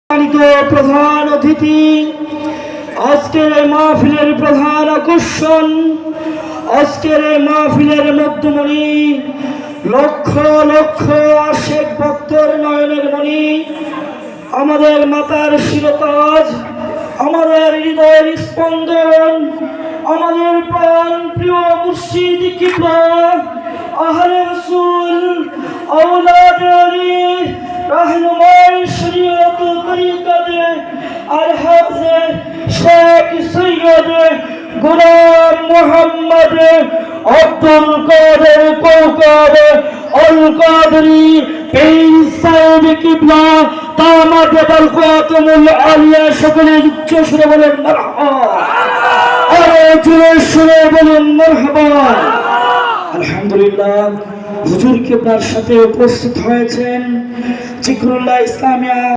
প্রধান অতিথি, আজকের এই মাহফিলের প্রধান আকর্ষণ, আজকের এই মাহফিলের মধ্যমণি, লক্ষ লক্ষ আশেক ভক্তর নয়নের মণি, আমাদের মাতার শিরতাজ, আমাদের হৃদয়ের স্পন্দন, আমাদের প্রাণ প্রিয় মুর্শিদ কিবলা, আহলে রাসূল, আওলাদে আলী, রাহনুমায়ে শরীয়ত তরিকাতে আল-হাফেজ শেখ সৈয়দ গোলাম মোহাম্মদ আব্দুল কাদের কৌকাবে আল কাদরি পীর সাহেব কিবলা দামাত বরকাতুল আলিয়া, সকলে উচ্চ সুরে বলেন মারহাবা, আরো জোরে সুরে বলেন মারহাবা। আলহামদুলিল্লাহ, হুজুর কিবলার সাথে উপস্থিত হয়েছেন জিকরুল্লাহ ইসলামিয়া